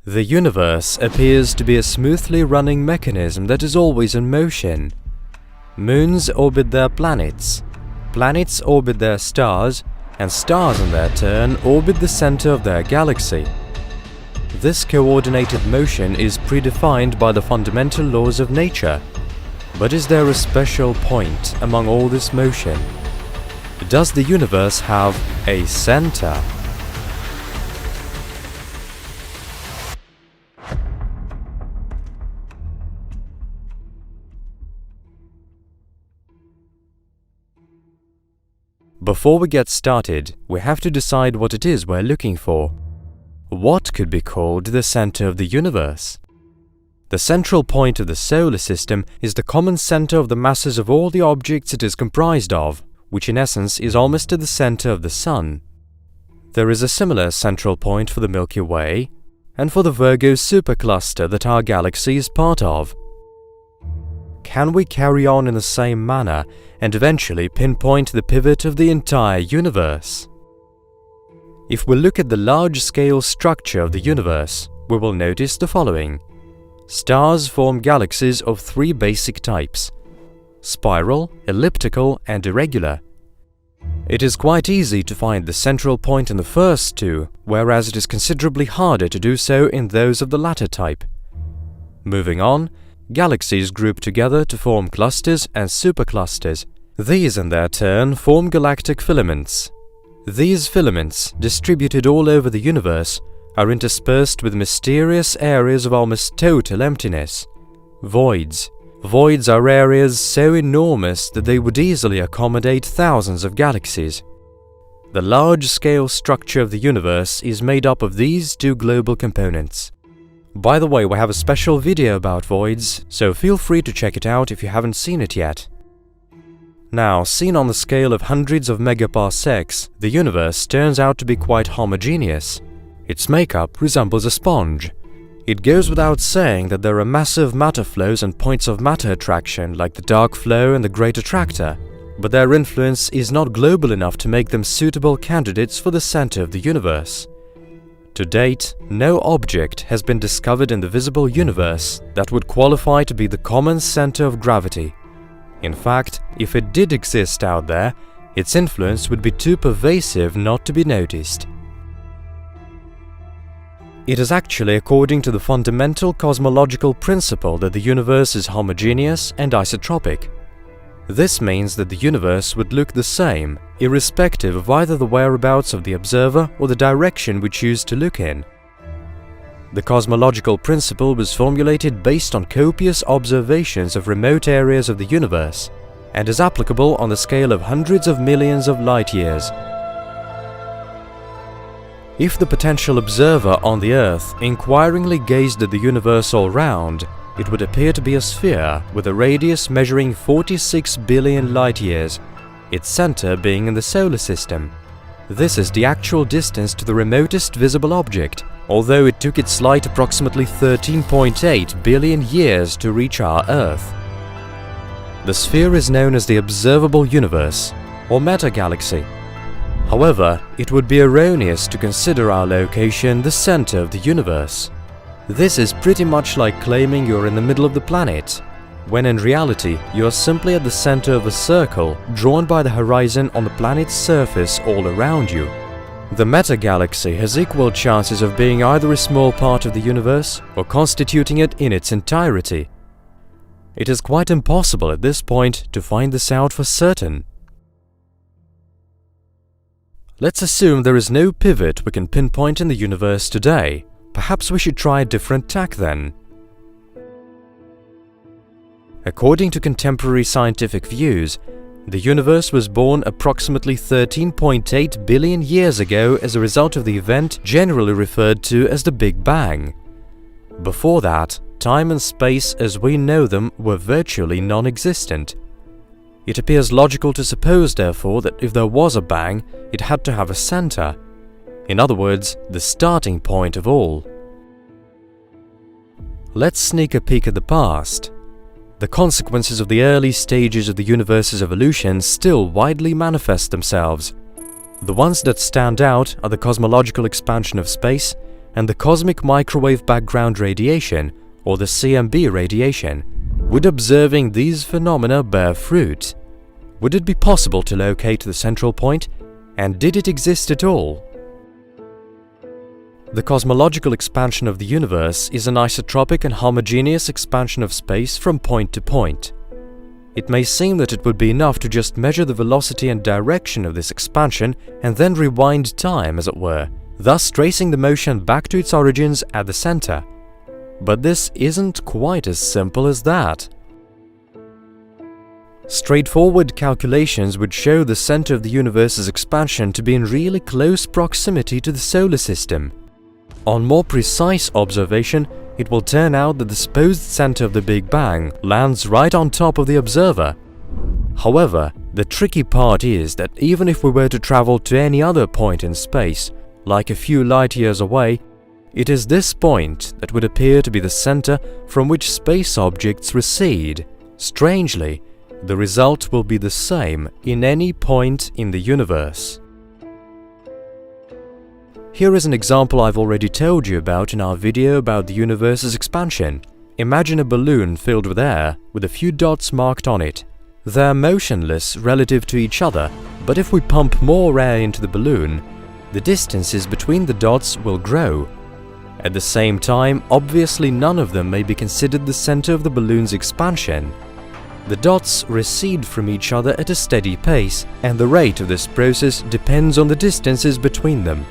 The universe appears to be a smoothly running mechanism that is always in motion. Moons orbit their planets, planets orbit their stars, and stars in their turn orbit the center of their galaxy. This coordinated motion is predefined by the fundamental laws of nature. But is there a special point among all this motion? Does the universe have a center? Before we get started, we have to decide what it is we're looking for. What could be called the center of the universe? The central point of the solar system is the common center of the masses of all the objects it is comprised of, which in essence is almost at the center of the Sun. There is a similar central point for the Milky Way and for the Virgo supercluster that our galaxy is part of. Can we carry on in the same manner and eventually pinpoint the pivot of the entire universe? If we look at the large-scale structure of the universe, we will notice the following. Stars form galaxies of three basic types: spiral, elliptical, and irregular. It is quite easy to find the central point in the first two, whereas it is considerably harder to do so in those of the latter type. Moving on, galaxies group together to form clusters and superclusters. These in their turn form galactic filaments. These filaments, distributed all over the universe, are interspersed with mysterious areas of almost total emptiness. Voids. Voids are areas so enormous that they would easily accommodate thousands of galaxies. The large-scale structure of the universe is made up of these two global components. By the way, we have a special video about voids, so feel free to check it out if you haven't seen it yet. Now, seen on the scale of hundreds of megaparsecs, the universe turns out to be quite homogeneous. Its makeup resembles a sponge. It goes without saying that there are massive matter flows and points of matter attraction like the dark flow and the great attractor, but their influence is not global enough to make them suitable candidates for the center of the universe. To date, no object has been discovered in the visible universe that would qualify to be the common center of gravity. In fact, if it did exist out there, its influence would be too pervasive not to be noticed. It is actually according to the fundamental cosmological principle that the universe is homogeneous and isotropic. This means that the universe would look the same, irrespective of either the whereabouts of the observer or the direction we choose to look in. The cosmological principle was formulated based on copious observations of remote areas of the universe and is applicable on the scale of hundreds of millions of light-years. If the potential observer on the Earth inquiringly gazed at the universe all round, it would appear to be a sphere with a radius measuring 46 billion light-years, its center being in the solar system. This is the actual distance to the remotest visible object, although it took its light approximately 13.8 billion years to reach our Earth. The sphere is known as the observable universe, or meta-galaxy. However, it would be erroneous to consider our location the center of the universe. This is pretty much like claiming you're in the middle of the planet, when in reality you are simply at the center of a circle drawn by the horizon on the planet's surface all around you. The meta-galaxy has equal chances of being either a small part of the universe or constituting it in its entirety. It is quite impossible at this point to find this out for certain. Let's assume there is no pivot we can pinpoint in the universe today. Perhaps we should try a different tack then. According to contemporary scientific views, the universe was born approximately 13.8 billion years ago as a result of the event generally referred to as the Big Bang. Before that, time and space as we know them were virtually non-existent. It appears logical to suppose, therefore, that if there was a bang, it had to have a center. In other words, the starting point of all. Let's sneak a peek at the past. The consequences of the early stages of the universe's evolution still widely manifest themselves. The ones that stand out are the cosmological expansion of space and the cosmic microwave background radiation, or the CMB radiation, would observing these phenomena bear fruit? Would it be possible to locate the central point, and did it exist at all? The cosmological expansion of the universe is an isotropic and homogeneous expansion of space from point to point. It may seem that it would be enough to just measure the velocity and direction of this expansion and then rewind time, as it were, thus tracing the motion back to its origins at the center. But this isn't quite as simple as that. Straightforward calculations would show the center of the universe's expansion to be in really close proximity to the solar system. On more precise observation, it will turn out that the supposed center of the Big Bang lands right on top of the observer. However, the tricky part is that even if we were to travel to any other point in space, like a few light years away, it is this point that would appear to be the center from which space objects recede. Strangely, the result will be the same in any point in the universe. Here is an example I've already told you about in our video about the universe's expansion. Imagine a balloon filled with air with a few dots marked on it. They're motionless relative to each other, but if we pump more air into the balloon, the distances between the dots will grow. At the same time, obviously none of them may be considered the center of the balloon's expansion. The dots recede from each other at a steady pace, and the rate of this process depends on the distances between them.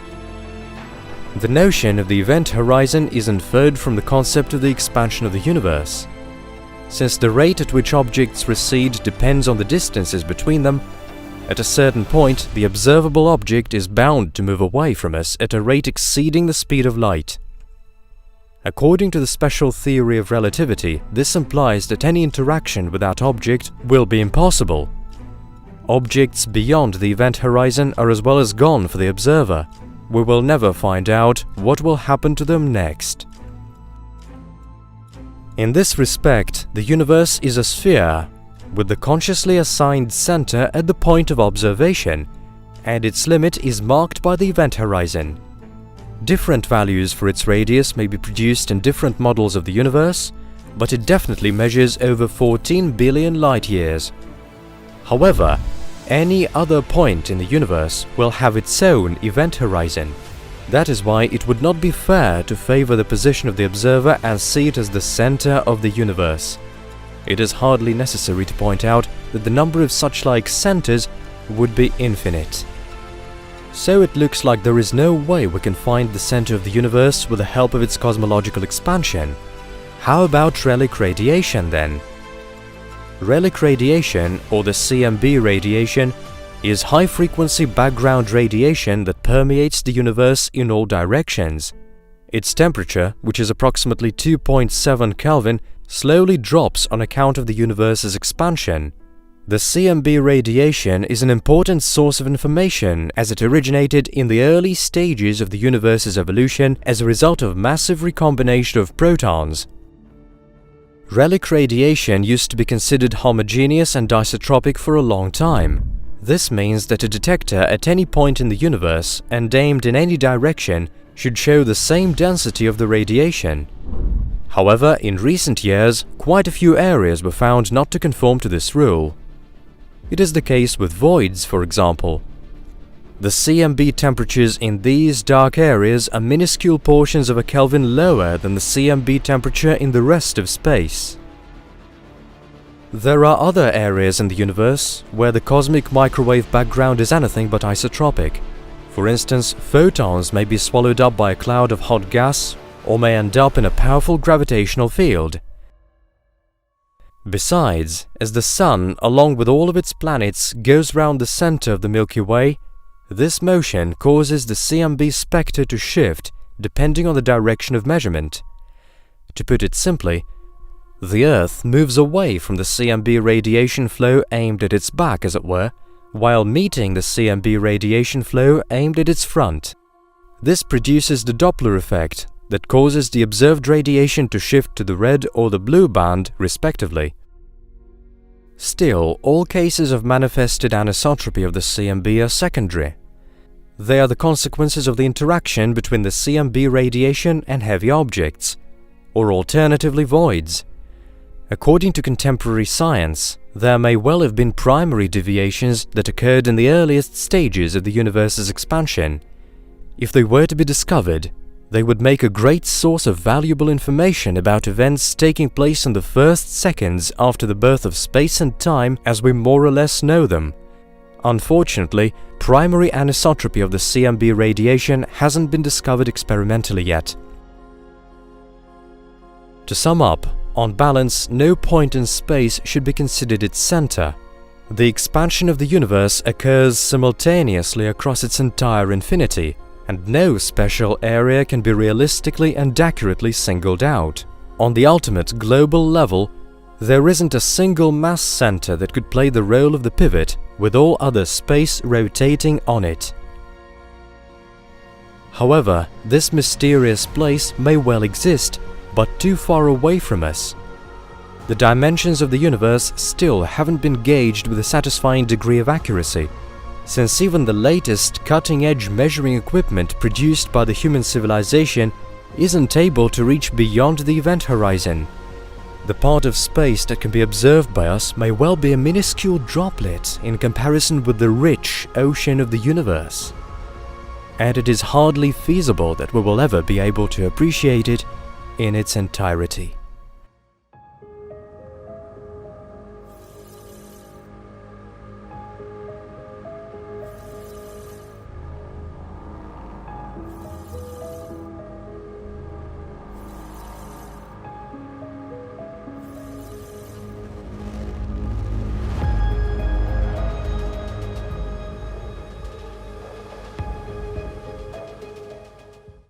The notion of the event horizon is inferred from the concept of the expansion of the universe. Since the rate at which objects recede depends on the distances between them, at a certain point the observable object is bound to move away from us at a rate exceeding the speed of light. According to the special theory of relativity, this implies that any interaction with that object will be impossible. Objects beyond the event horizon are as well as gone for the observer. We will never find out what will happen to them next. In this respect, the universe is a sphere, with the consciously assigned center at the point of observation, and its limit is marked by the event horizon. Different values for its radius may be produced in different models of the universe, but it definitely measures over 14 billion light-years. However, any other point in the universe will have its own event horizon. That is why it would not be fair to favor the position of the observer and see it as the center of the universe. It is hardly necessary to point out that the number of such-like centers would be infinite. So it looks like there is no way we can find the center of the universe with the help of its cosmological expansion. How about relic radiation then? Relic radiation, or the CMB radiation, is high-frequency background radiation that permeates the universe in all directions. Its temperature, which is approximately 2.7 Kelvin, slowly drops on account of the universe's expansion. The CMB radiation is an important source of information as it originated in the early stages of the universe's evolution as a result of massive recombination of protons. Relic radiation used to be considered homogeneous and isotropic for a long time. This means that a detector at any point in the universe and aimed in any direction should show the same density of the radiation. However, in recent years, quite a few areas were found not to conform to this rule. It is the case with voids, for example. The CMB temperatures in these dark areas are minuscule portions of a Kelvin lower than the CMB temperature in the rest of space. There are other areas in the universe where the cosmic microwave background is anything but isotropic. For instance, photons may be swallowed up by a cloud of hot gas or may end up in a powerful gravitational field. Besides, as the Sun, along with all of its planets, goes round the center of the Milky Way, this motion causes the CMB spectre to shift depending on the direction of measurement. To put it simply, the Earth moves away from the CMB radiation flow aimed at its back, as it were, while meeting the CMB radiation flow aimed at its front. This produces the Doppler effect that causes the observed radiation to shift to the red or the blue band, respectively. Still, all cases of manifested anisotropy of the CMB are secondary. They are the consequences of the interaction between the CMB radiation and heavy objects, or alternatively voids. According to contemporary science, there may well have been primary deviations that occurred in the earliest stages of the universe's expansion. If they were to be discovered, they would make a great source of valuable information about events taking place in the first seconds after the birth of space and time as we more or less know them. Unfortunately, primary anisotropy of the CMB radiation hasn't been discovered experimentally yet. To sum up, on balance, no point in space should be considered its center. The expansion of the universe occurs simultaneously across its entire infinity, and no special area can be realistically and accurately singled out. On the ultimate global level, there isn't a single mass center that could play the role of the pivot with all other space rotating on it. However, this mysterious place may well exist, but too far away from us. The dimensions of the universe still haven't been gauged with a satisfying degree of accuracy, since even the latest cutting-edge measuring equipment produced by the human civilization isn't able to reach beyond the event horizon. The part of space that can be observed by us may well be a minuscule droplet in comparison with the rich ocean of the universe. And it is hardly feasible that we will ever be able to appreciate it in its entirety.